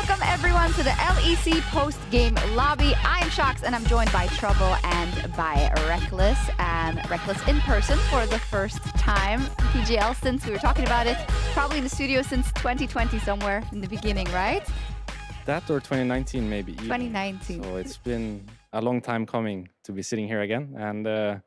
Welcome everyone to the LEC post-game lobby. I am sjokz and I'm joined by Trouble and by Rekkles. Rekkles in person for the first time. PGL, since we were talking about it, probably in the studio since 2020 somewhere in the beginning, right? That or 2019 maybe. Even. 2019. So it's been a long time coming to be sitting here again. And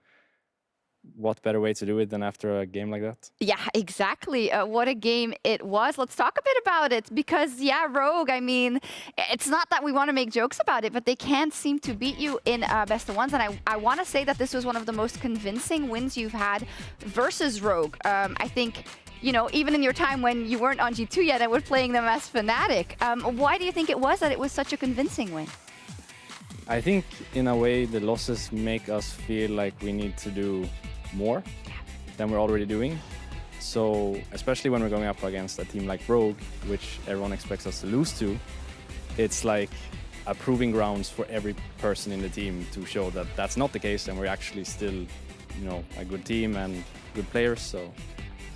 what better way to do it than after a game like that? Yeah, exactly. What a game it was. Let's talk a bit about it because, yeah, Rogue, I mean, it's not that we want to make jokes about it, but they can't seem to beat you in best of ones. And I want to say that this was one of the most convincing wins you've had versus Rogue. I think, you know, even in your time when you weren't on G2 yet and were playing them as Fnatic, why do you think it was that it was such a convincing win? I think, in a way, the losses make us feel like we need to do more than we're already doing. So especially when we're going up against a team like Rogue, which everyone expects us to lose to, it's like a proving grounds for every person in the team to show that that's not the case and we're actually still, you know, a good team and good players. So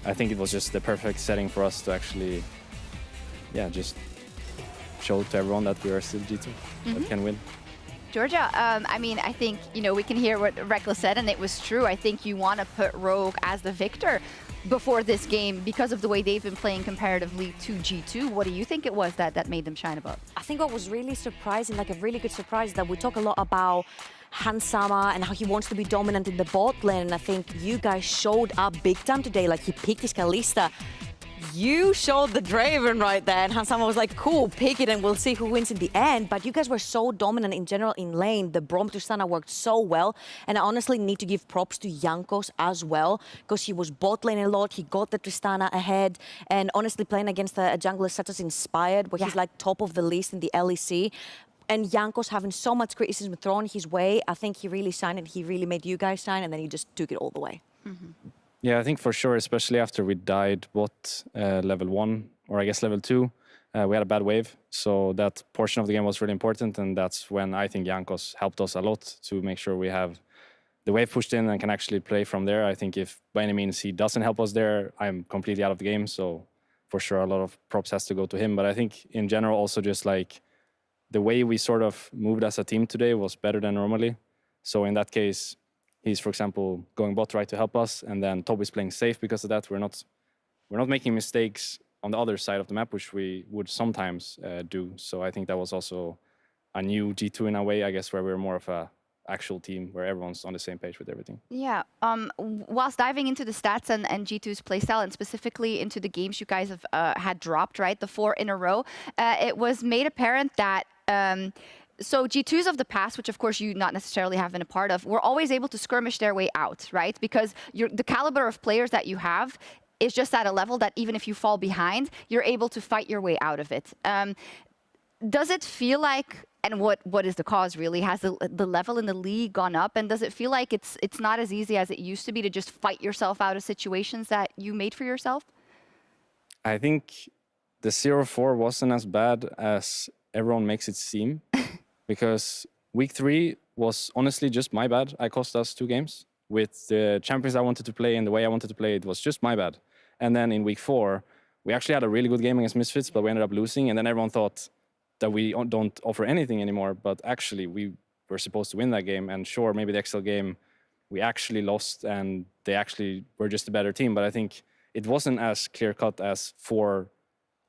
I think it was just the perfect setting for us to actually, yeah, just show to everyone that we are still G2, that can win. Georgia, I mean, I think, you know, we can hear what Rekkles said, and it was true. I think you want to put Rogue as the victor before this game because of the way they've been playing comparatively to G2. What do you think it was that made them shine above? I think what was really surprising, like a really good surprise, that we talk a lot about Hansama and how he wants to be dominant in the bot lane, and I think you guys showed up big time today. Like, he picked his Kalista. You showed the Draven right there, and Hansama was like, cool, pick it and we'll see who wins in the end. But you guys were so dominant in general in lane. The Braum Tristana worked so well. And I honestly need to give props to sjokz as well, because he was bot lane a lot. He got the Tristana ahead. And honestly, playing against a jungler such as Inspired, where he's like top of the list in the LEC, and sjokz having so much criticism thrown his way, I think he really shined and he really made you guys shine, and then he just took it all the way. Yeah, I think for sure, especially after we died, level 1, or I guess level 2, we had a bad wave. So that portion of the game was really important, and that's when I think sjokz helped us a lot to make sure we have the wave pushed in and can actually play from there. I think if by any means he doesn't help us there, I'm completely out of the game. So for sure, a lot of props has to go to him. But I think in general, also just like the way we sort of moved as a team today was better than normally. So in that case, he's, for example, going bot right to help us, and then Toby's playing safe because of that. We're not making mistakes on the other side of the map, which we would sometimes do. So I think that was also a new G2 in a way, I guess, where we're more of a actual team where everyone's on the same page with everything. Yeah. Whilst diving into the stats and G2's playstyle, and specifically into the games you guys have had dropped, right, the 4 in a row, it was made apparent that so G2s of the past, which of course you not necessarily have been a part of, were always able to skirmish their way out, right? Because the caliber of players that you have is just at a level that even if you fall behind, you're able to fight your way out of it. Does it feel like, and what is the cause really? Has the level in the league gone up? And does it feel like it's not as easy as it used to be to just fight yourself out of situations that you made for yourself? I think the 0-4 wasn't as bad as everyone makes it seem. Because week 3 was honestly just my bad. I cost us 2 games. With the champions I wanted to play and the way I wanted to play, it was just my bad. And then in week 4, we actually had a really good game against Misfits, but we ended up losing. And then everyone thought that we don't offer anything anymore. But actually, we were supposed to win that game. And sure, maybe the Excel game, we actually lost and they actually were just a better team. But I think it wasn't as clear-cut as 4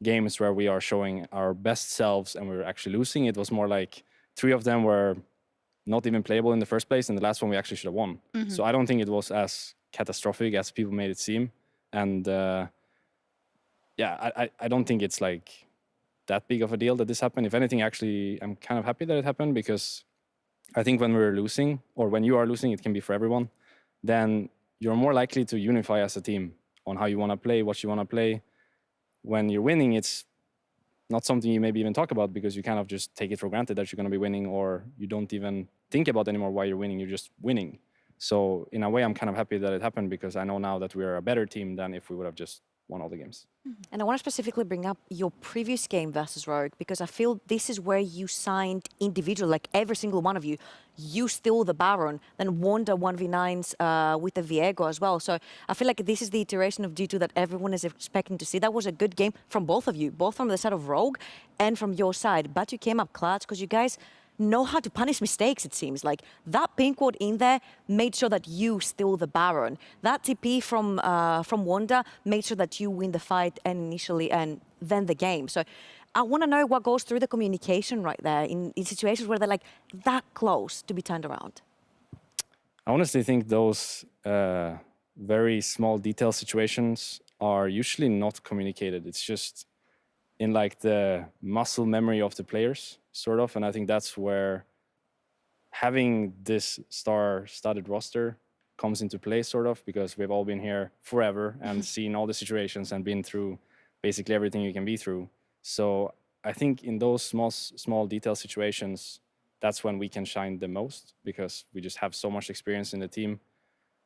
games where we are showing our best selves and we're actually losing. It was more like 3 of them were not even playable in the first place, and the last one we actually should have won. So I don't think it was as catastrophic as people made it seem. And yeah, I don't think it's like that big of a deal that this happened. If anything, actually, I'm kind of happy that it happened, because I think when we're losing, or when you are losing, it can be for everyone, then you're more likely to unify as a team on how you want to play, what you want to play. When you're winning, it's not something you maybe even talk about, because you kind of just take it for granted that you're going to be winning, or you don't even think about anymore why you're winning, you're just winning. So in a way, I'm kind of happy that it happened, because I know now that we are a better team than if we would have just won all the games. And I want to specifically bring up your previous game versus Rogue, because I feel this is where you signed individual, like every single one of you. You steal the Baron, then Wanda 1v9s with the Viego as well. So I feel like this is the iteration of G2 that everyone is expecting to see. That was a good game from both of you, both from the side of Rogue and from your side. But you came up clutch because you guys know how to punish mistakes, it seems. Like that pink ward in there made sure that you steal the Baron. That TP from Wanda made sure that you win the fight and initially and then the game. So I want to know what goes through the communication right there in situations where they're like that close to be turned around. I honestly think those very small detail situations are usually not communicated. It's just in like the muscle memory of the players, sort of. And I think that's where having this star-studded roster comes into play, sort of, because we've all been here forever and seen all the situations and been through basically everything you can be through. So I think in those small detail situations, that's when we can shine the most, because we just have so much experience in the team.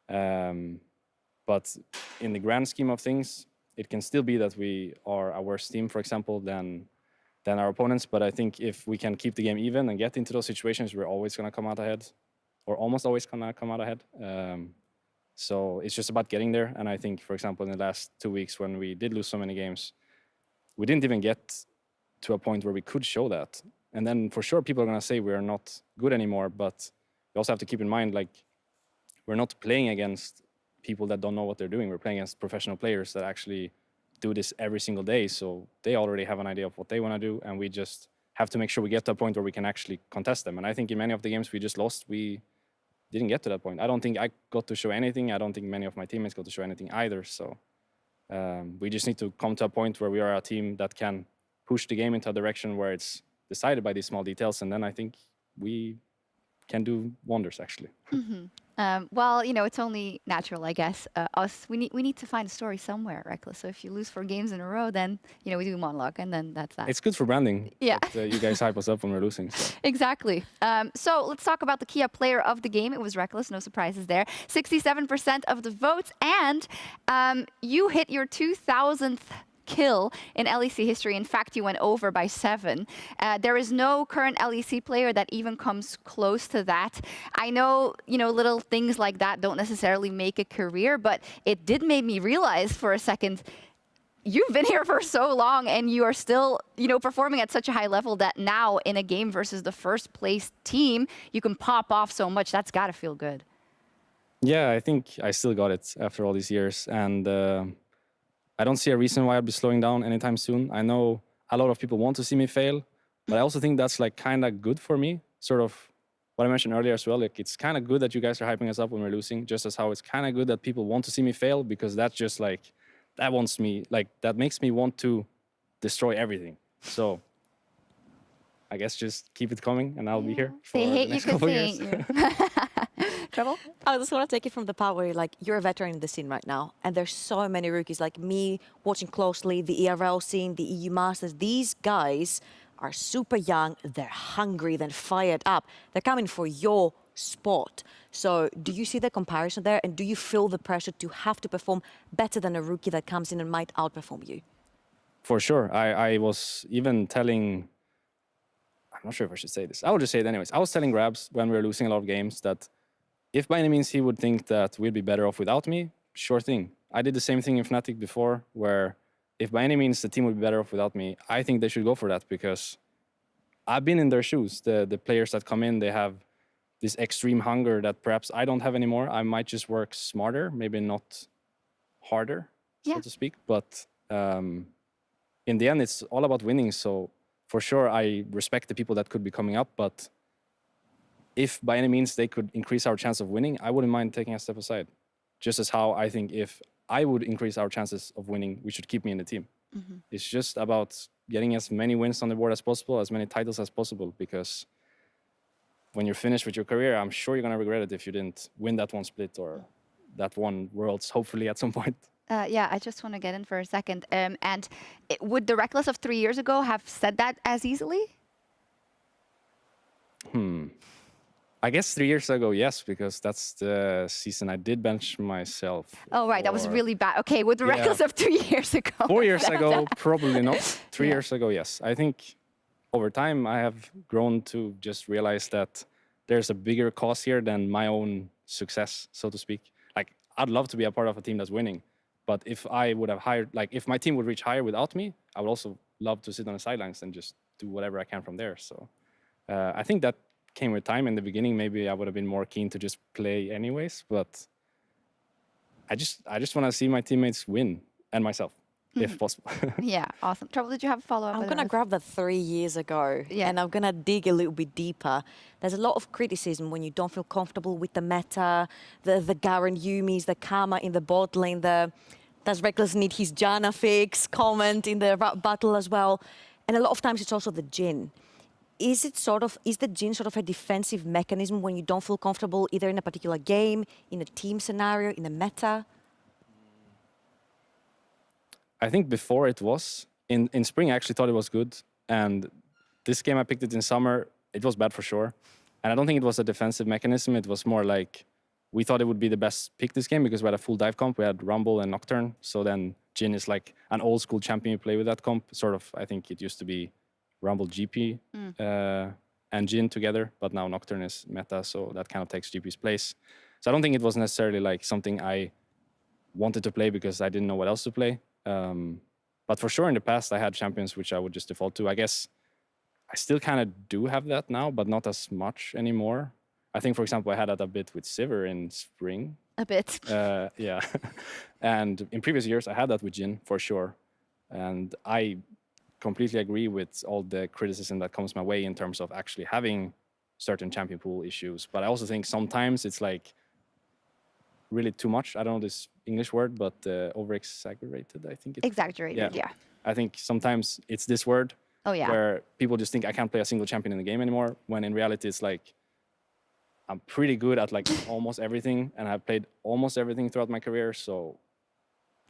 But in the grand scheme of things, it can still be that we are a worse team, for example, than our opponents. But I think if we can keep the game even and get into those situations, we're always going to come out ahead, or almost always going to come out ahead. So it's just about getting there. And I think, for example, in the last 2 weeks when we did lose so many games, we didn't even get to a point where we could show that. And then for sure, people are going to say we are not good anymore. But you also have to keep in mind, like, we're not playing against people that don't know what they're doing. We're playing against professional players that actually do this every single day. So they already have an idea of what they want to do. And we just have to make sure we get to a point where we can actually contest them. And I think in many of the games we just lost, we didn't get to that point. I don't think I got to show anything. I don't think many of my teammates got to show anything either. So we just need to come to a point where we are a team that can push the game into a direction where it's decided by these small details. And then I think we can do wonders, actually. Well, you know, it's only natural, I guess. We need to find a story somewhere, Rekkles. So if you lose 4 games in a row, then, you know, we do monologue, and then that's that. It's good for branding. Yeah. That, you guys hype us up when we're losing. So. Exactly. So let's talk about the Kia player of the game. It was Rekkles, no surprises there. 67% of the votes, and you hit your 2,000th kill in LEC history. In fact, you went over by 7. There is no current LEC player that even comes close to that. I know, you know, little things like that don't necessarily make a career, but it did make me realize for a second, you've been here for so long and you are still, you know, performing at such a high level that now in a game versus the first place team, you can pop off so much. That's got to feel good. Yeah, I think I still got it after all these years. And I don't see a reason why I'll be slowing down anytime soon. I know a lot of people want to see me fail, but I also think that's like kind of good for me. Sort of what I mentioned earlier as well. Like, it's kind of good that you guys are hyping us up when we're losing, just as how it's kind of good that people want to see me fail, because that's just like, that wants me, like, that makes me want to destroy everything. So I guess just keep it coming and I'll be here for They hate the next you couple because years. Trouble? I just want to take it from the part where like you're a veteran in the scene right now, and there's so many rookies like me watching closely the ERL scene, the EU Masters. These guys are super young, they're hungry, they're fired up. They're coming for your spot. So do you see the comparison there, and do you feel the pressure to have to perform better than a rookie that comes in and might outperform you? For sure. I was even telling, I'm not sure if I should say this. I will just say it anyways. I was telling Grabs when we were losing a lot of games that if by any means he would think that we'd be better off without me, sure thing. I did the same thing in Fnatic before, where if by any means the team would be better off without me, I think they should go for that, because I've been in their shoes. The players that come in, they have this extreme hunger that perhaps I don't have anymore. I might just work smarter, maybe not harder, so to speak. But in the end, it's all about winning. So for sure, I respect the people that could be coming up, but if by any means they could increase our chance of winning, I wouldn't mind taking a step aside. Just as how I think if I would increase our chances of winning, we should keep me in the team. It's just about getting as many wins on the board as possible, as many titles as possible, because when you're finished with your career, I'm sure you're going to regret it if you didn't win that one split or that one Worlds, hopefully at some point. Yeah, I just want to get in for a second. And would the Rekkles of 3 years ago have said that as easily? I guess 3 years ago, yes, because that's the season I did bench myself. Oh, right. That was for- really bad. Okay, with the Yeah. Rekkles of 2 years ago. 4 years ago, probably not. 3 Yeah. years ago, yes. I think over time I have grown to just realize that there's a bigger cause here than my own success, so to speak. Like, I'd love to be a part of a team that's winning, but if I would have hired, like, if my team would reach higher without me, I would also love to sit on the sidelines and just do whatever I can from there. So I think that came with time. In the beginning, maybe I would have been more keen to just play anyways, but I just want to see my teammates win and myself, if possible. Yeah, awesome. Trouble, did you have a follow-up? I'm with going to Rekkles? grab that 3 years ago Yeah. and I'm going to dig a little bit deeper. There's a lot of criticism when you don't feel comfortable with the meta, the Garen Yumis, the Karma in the bot lane, does Rekkles need his Janna fix comment in the battle as well. And a lot of times it's also the Jhin. Is the Jhin sort of a defensive mechanism when you don't feel comfortable either in a particular game, in a team scenario, in a meta? I think before it was. In spring, I actually thought it was good. And this game, I picked it in summer. It was bad for sure. And I don't think it was a defensive mechanism. It was more like we thought it would be the best pick this game because we had a full dive comp. We had Rumble and Nocturne. So then Jhin is like an old school champion you play with that comp. Sort of, I think it used to be Rumble GP and Jhin together. But now Nocturne is meta. So that kind of takes GP's place. So I don't think it was necessarily like something I wanted to play because I didn't know what else to play. But for sure in the past I had champions which I would just default to. I guess I still kind of do have that now, but not as much anymore. I think, for example, I had that a bit with Sivir in spring. A bit. Yeah. And in previous years I had that with Jhin for sure. And I completely agree with all the criticism that comes my way in terms of actually having certain champion pool issues. But I also think sometimes it's like really too much. I don't know this English word, but over-exaggerated, I think it's... Exaggerated, yeah. I think sometimes it's this word Oh, yeah. where people just think I can't play a single champion in the game anymore, when in reality it's like I'm pretty good at like almost everything, and I've played almost everything throughout my career, so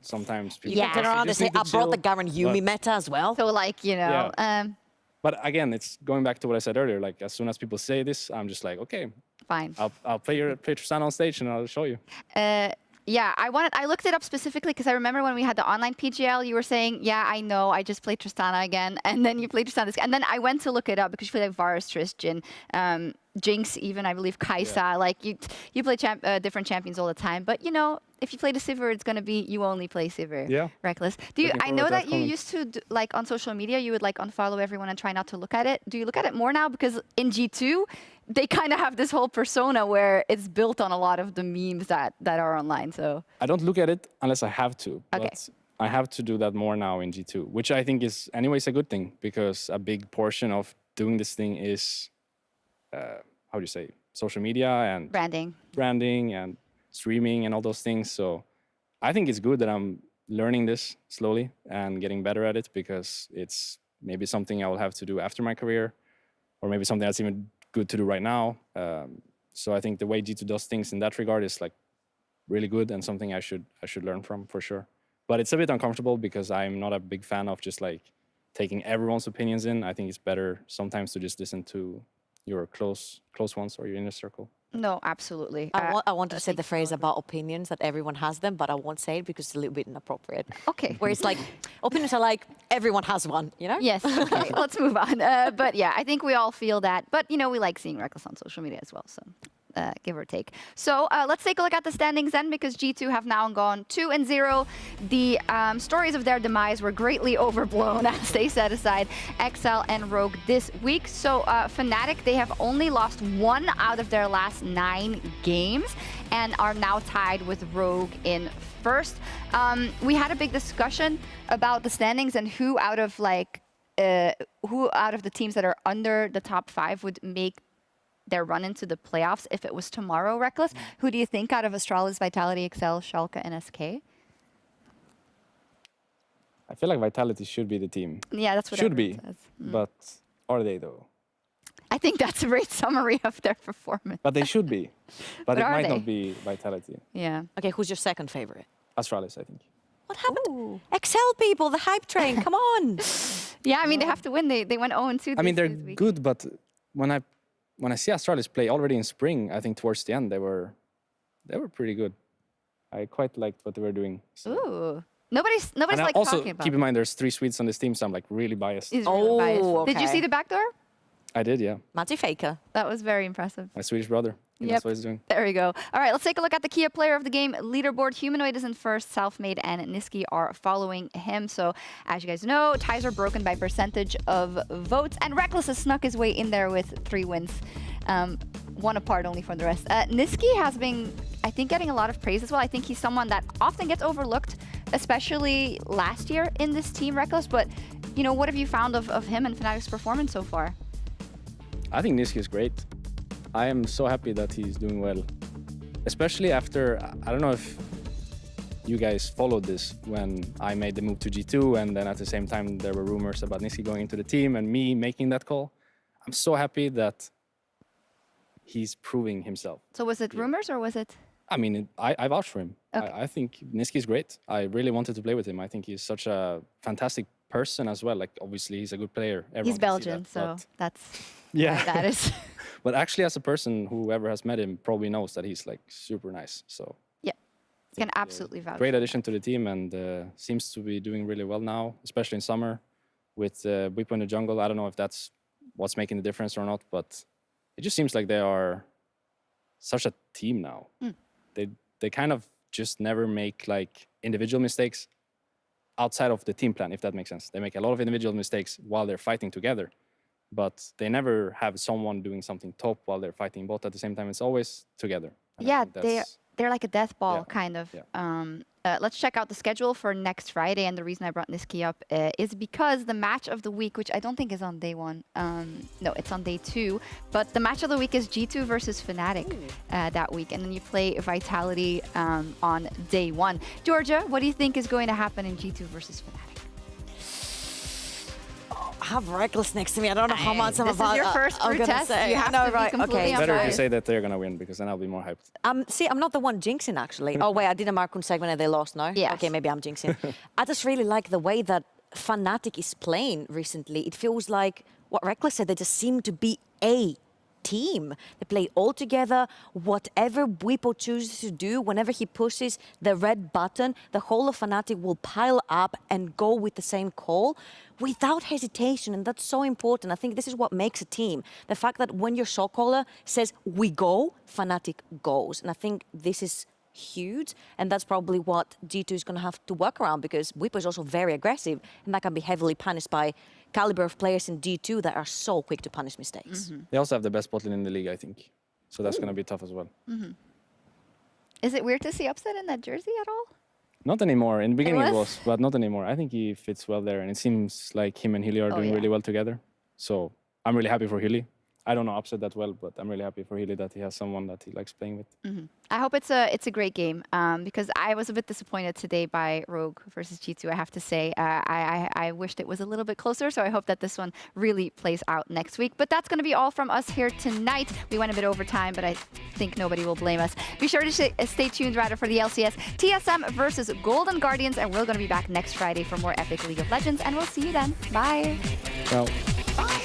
sometimes people... You can turn just around and say, need to I brought the chill, Garen Yumi but- meta as well. So, like, you know... But again, it's going back to what I said earlier, like as soon as people say this, I'm just like, okay, fine. I'll play Tristana on stage and I'll show you. Yeah, I looked it up specifically because I remember when we had the online PGL, you were saying, yeah, I know, I just played Tristana again. And then you played Tristana. And then I went to look it up because you play like Varus, Trist, Jhin, Jinx, even, I believe, Kai'Sa. Yeah. Like, you play different champions all the time. But, you know, if you play the Sivir, it's going to be you only play Sivir. Yeah. Rekkles. Looking I forward know to that that you comment. used to, like, on social media, you would, like, unfollow everyone and try not to look at it. Do you look at it more now? Because in G2, they kind of have this whole persona where it's built on a lot of the memes that are online. So I don't look at it unless I have to. Okay. But I have to do that more now in G2, which I think is anyways a good thing, because a big portion of doing this thing is, how do you say, social media and branding and streaming and all those things. So I think it's good that I'm learning this slowly and getting better at it, because it's maybe something I will have to do after my career, or maybe something that's even good to do right now. So I think the way G2 does things in that regard is like really good and something I should learn from for sure. But it's a bit uncomfortable because I'm not a big fan of just like taking everyone's opinions in. I think it's better sometimes to just listen to your close ones or your inner circle. no, absolutely. I want to say the phrase about opinions, that everyone has them, but I won't say it because it's a little bit inappropriate. Okay. Where it's like, opinions are like, everyone has one, you know? Yes. Okay. Let's move on. But yeah, I think we all feel that. But you know, we like seeing Rekkles on social media as well. So. Give or take. So let's take a look at the standings then, because G2 have now gone 2-0. The stories of their demise were greatly overblown as they set aside XL and Rogue this week. So Fnatic, they have only lost 1 out of their last 9 games and are now tied with Rogue in first. We had a big discussion about the standings and who out of the teams that are under the top 5 would make their run into the playoffs if it was tomorrow, Rekkles. Who do you think out of Astralis, Vitality, XL, Schalke, and SK? I feel like Vitality should be the team. Yeah, that's what should everyone be, says. but are they though? I think that's a great summary of their performance. But they should be. But it are might they? not be Vitality. Yeah. Okay, who's your second favorite? Astralis, I think. What happened? XL people, the hype train, come on. Yeah, I mean, they have to win. They went 0-2 I mean, they're this week. good, but when I when I see Astralis play already in spring, I think towards the end they were pretty good. I quite liked what they were doing. So. Ooh. Nobody's And like also talking about keep it. in mind there's 3 Swedes on this team, so I'm like really biased. He's really biased. Did you okay. see the back door? I did, yeah. Matty Faker. That was very impressive. My Swedish brother. Yep. That's what he's doing. There we go. All right, let's take a look at the Kia player of the game leaderboard. Humanoid is in first, Selfmade and Niski are following him. So as you guys know, ties are broken by percentage of votes, and Rekkles has snuck his way in there with 3 wins. One apart only from the rest. Niski has been, I think, getting a lot of praise as well. I think he's someone that often gets overlooked, especially last year in this team, Rekkles. But, you know, what have you found of him and Fnatic's performance so far? I think Niski is great. I am so happy that he's doing well. Especially after, I don't know if you guys followed this when I made the move to G2, and then at the same time there were rumors about Niski going into the team and me making that call. I'm so happy that he's proving himself. So was it rumors or was it? I mean, I vouch for him. Okay. I think Niski is great. I really wanted to play with him. I think he's such a fantastic person as well. Like, obviously, he's a good player. Everyone He's can see Belgian, that, so but- that's Yeah. why that is. But actually, as a person, whoever has met him probably knows that he's like super nice. So Can absolutely vouch. great addition to the team, and seems to be doing really well now, especially in summer with Bwipo in the jungle. I don't know if that's what's making the difference or not, but it just seems like they are such a team now. They kind of just never make like individual mistakes outside of the team plan, if that makes sense. They make a lot of individual mistakes while they're fighting together, but they never have someone doing something top while they're fighting bot at the same time. It's always together. And I Yeah, think that's- they're like a death ball, Yeah. kind of. Yeah. Let's check out the schedule for next Friday. And the reason I brought Niski up is because the match of the week, which I don't think is on day 1. No, it's on day 2. But the match of the week is G2 versus Fnatic that week. And then you play Vitality on day 1. Georgia, what do you think is going to happen in G2 versus Fnatic? I have Rekkles next to me. I don't know how much I'm This about. is your first I'm brew gonna test. say. You have No, to be right, completely okay. Better if you unbiased. say that they're gonna win, because then I'll be more hyped. See, I'm not the one jinxing, actually. Oh, wait, I did a Markun segment and they lost, no? Yes. Okay, maybe I'm jinxing. I just really like the way that Fnatic is playing recently. It feels like what Rekkles said, they just seem to be a team. They play all together. Whatever Bwipo chooses to do, whenever he pushes the red button, the whole of Fnatic will pile up and go with the same call without hesitation. And that's so important. I think this is what makes a team. The fact that when your shot caller says, we go, Fnatic goes. And I think this is huge. And that's probably what G2 is going to have to work around, because Bwipo is also very aggressive. And that can be heavily punished by caliber of players in G2 that are so quick to punish mistakes. They also have the best bot lane in the league, I think. So that's gonna be tough as well. Is it weird to see Upset in that jersey at all? Not anymore. In the beginning it was? was, but not anymore. I think he fits well there, and it seems like him and Hilly are doing yeah. really well together. So I'm really happy for Hilly. I don't know Upset that well, but I'm really happy for Hilly that he has someone that he likes playing with. I hope it's a great game, because I was a bit disappointed today by Rogue versus G2, I have to say. I wished it was a little bit closer, so I hope that this one really plays out next week. But that's going to be all from us here tonight. We went a bit over time, but I think nobody will blame us. Be sure to stay tuned, rather, for the LCS TSM versus Golden Guardians, and we're going to be back next Friday for more epic League of Legends, and we'll see you then. Bye. Ciao. Bye.